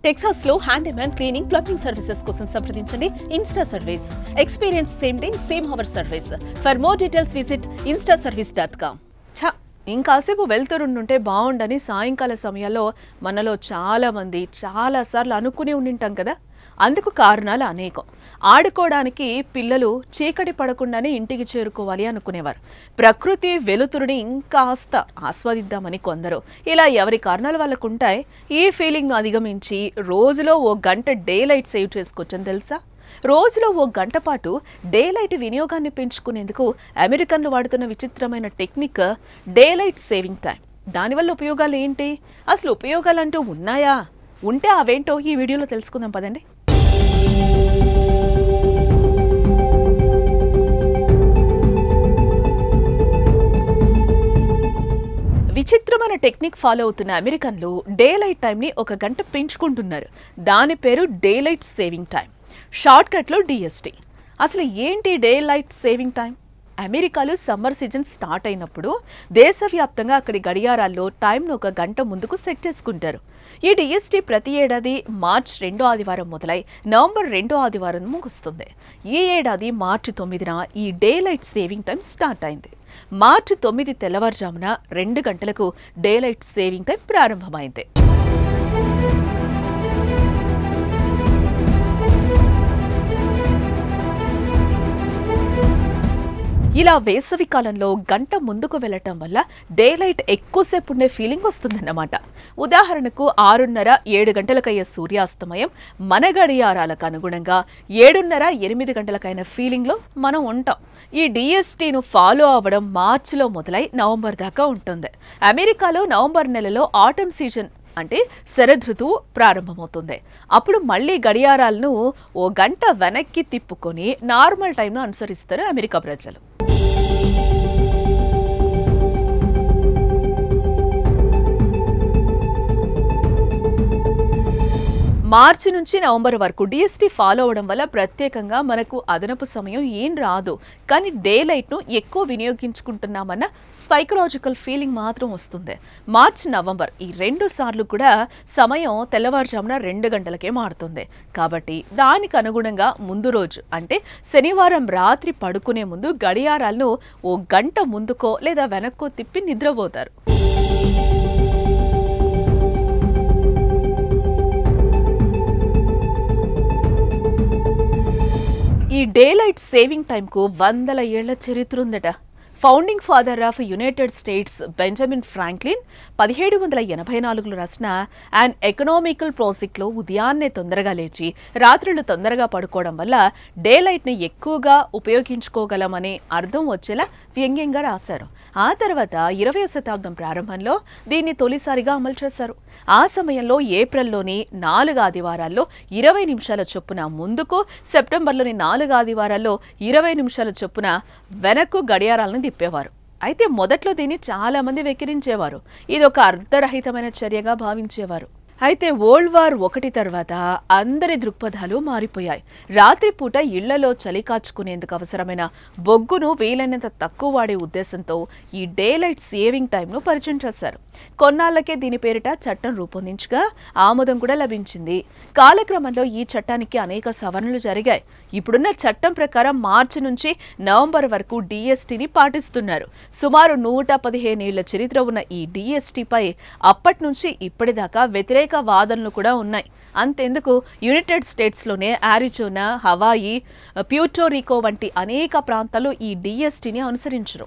Texas లో handyman cleaning plumbing services కోసం సంప్రదించండి Insta service. Experience same day same hour service. For more details visit instaservice.com. ఇంకాసేపు వెళ్తురుండుంటే బాగుండని సాయంకాల సమయాల్లో మనలో చాలా మంది చాలాసార్లు అనుకుని ఉండింటాం కదా. అందుకు కారణాలు అనేకం. ఆడుకోవడానికి పిల్లలు చీకటి పడకుండానే ఇంటికి చేరుకోవాలి అనుకునేవారు. ప్రకృతి వెలుతురుని ఇంకాస్త ఆస్వాదిద్దామని కొందరు. ఇలా ఎవరి కారణాలు వాళ్ళకు ఉంటాయి. ఈ ఫీలింగ్ అధిగమించి రోజులో ఓ గంట డే లైట్ సేవ్ చేసుకోవచ్చని తెలుసా? రోజులో ఓ గంట పాటు డే లైట్ వినియోగాన్ని పెంచుకునేందుకు అమెరికన్లు వాడుతున్న విచిత్రమైన technique day light saving time. దానివల్ల ఉపయోగాలు ఏంటి? అసలు ఉపయోగాలంటూ ఉన్నాయా? ఉంటే అవేంటో ఈ వీడియోలో తెలుసుకుందాం పదండి. విచిత్రమైన టెక్నిక్ ఫాలో అవుతున్న అమెరికన్లు డే లైట్ టైంని ఒక గంట పెంచుకుంటున్నారు. దాని పేరు daylight saving time, short కట్లో DST. అసలు ఏంటి డే లైట్ సేవింగ్ టైం? అమెరికాలో సమ్మర్ సీజన్ స్టార్ట్ అయినప్పుడు దేశవ్యాప్తంగా అక్కడి గడియారాల్లో టైంను ఒక గంట ముందుకు సెట్ చేసుకుంటారు. ఈ DST ప్రతి ఏడాది మార్చ్ 2వ ఆదివారం మొదలై నవంబర్ 2వ ఆదివారం ముగుస్తుంది. ఈ ఏడాది మార్చి 9న ఈ day light saving time start అయింది. మార్చి 9 తెల్లవారుజామున 2 గంటలకు డే లైట్ సేవింగ్ టైం ప్రారంభమైంది. ఇలా వేసవి కాలంలో గంట ముందుకు వెళ్లటం వల్ల డే లైట్ ఎక్కువసేపు ఉండే ఫీలింగ్ వస్తుందన్నమాట. ఉదాహరణకు 6:30, 7 గంటలకయ్యే సూర్యాస్తమయం మన గడియారాలకు అనుగుణంగా 7:30, 8 గంటలకైన ఫీలింగ్లో మనం ఉంటాం. ఈ DSTను ఫాలో అవ్వడం మార్చిలో మొదలై నవంబర్ దాకా ఉంటుంది. అమెరికాలో నవంబర్ నెలలో ఆటమ్ సీజన్ అంటే శరదృతువు ప్రారంభమవుతుంది. అప్పుడు మళ్లీ గడియారాలను ఓ గంట వెనక్కి తిప్పుకొని నార్మల్ టైంను అనుసరిస్తారు అమెరికా ప్రజలు. మార్చి నుంచి నవంబర్ వరకు DST ఫాలో అవడం వల్ల ప్రత్యేకంగా మనకు అదనపు సమయం ఏం రాదు. కానీ డే లైట్ను ఎక్కువ వినియోగించుకుంటున్నామన్న సైకలాజికల్ ఫీలింగ్ మాత్రం వస్తుంది. మార్చి, నవంబర్ ఈ 2 సార్లు కూడా సమయం తెల్లవారుజామున 2 గంటలకే మారుతుంది. కాబట్టి దానికి అనుగుణంగా ముందు రోజు అంటే శనివారం రాత్రి పడుకునే ముందు గడియారాలను ఓ గంట ముందుకో లేదా వెనక్కో తిప్పి నిద్రపోతారు. ఈ డే లైట్ సేవింగ్ టైంకు 100 ఏళ్ల చరిత్ర ఉందట. Founding father of United States Benjamin Franklin 1784లో రాసిన అన్ ఎకనామికల్ ప్రాజెక్ట్లో ఉదయాన్నే తొందరగా లేచి రాత్రులు తొందరగా పడుకోవడం వల్ల డే లైట్ని ఎక్కువగా ఉపయోగించుకోగలమనే అర్థం వచ్చేలా వ్యంగ్యంగా రాశారు. ఆ తర్వాత 20వ శతాబ్దం ప్రారంభంలో దీన్ని తొలిసారిగా అమలు చేశారు. ఆ సమయంలో ఏప్రిల్లోని 4 ఆదివారాల్లో 20 నిమిషాల చొప్పున ముందుకు, సెప్టెంబర్లోని 4 ఆదివారాల్లో 20 నిమిషాల చొప్పున వెనక్కు గడియారాలను తిప్పేవారు. అయితే మొదట్లో దీన్ని చాలా మంది వెక్కిరించేవారు. ఇది ఒక అర్ధరహితమైన చర్యగా భావించేవారు. అయితే వరల్డ్ వార్ 1 తర్వాత అందరి దృక్పథాలు మారిపోయాయి. రాత్రిపూట ఇళ్లలో చలి కాచుకునేందుకు అవసరమైన బొగ్గును వీలైనంత తక్కువ వాడే ఉద్దేశంతో ఈ డే లైట్ సేవింగ్ టైంను పరిచయం చేశారు. కొన్నాళ్లకే దీని పేరిట చట్టం రూపొందించగా ఆమోదం కూడా లభించింది. కాలక్రమంలో ఈ చట్టానికి అనేక సవరణలు జరిగాయి. ఇప్పుడున్న చట్టం ప్రకారం మార్చి నుంచి నవంబర్ వరకు DSTని పాటిస్తున్నారు. సుమారు 115 ఏళ్ల చరిత్ర ఉన్న ఈ DSTపై అప్పటి నుంచి ఇప్పటిదాకా వ్యతిరేక వాదనలు కూడా ఉన్నాయి. అంతెందుకు యునైటెడ్ స్టేట్స్లోనే ఆరిజోనా, హవాయి, ప్యూర్టోరికో వంటి అనేక ప్రాంతాల్లో ఈ DSTని అనుసరించరు.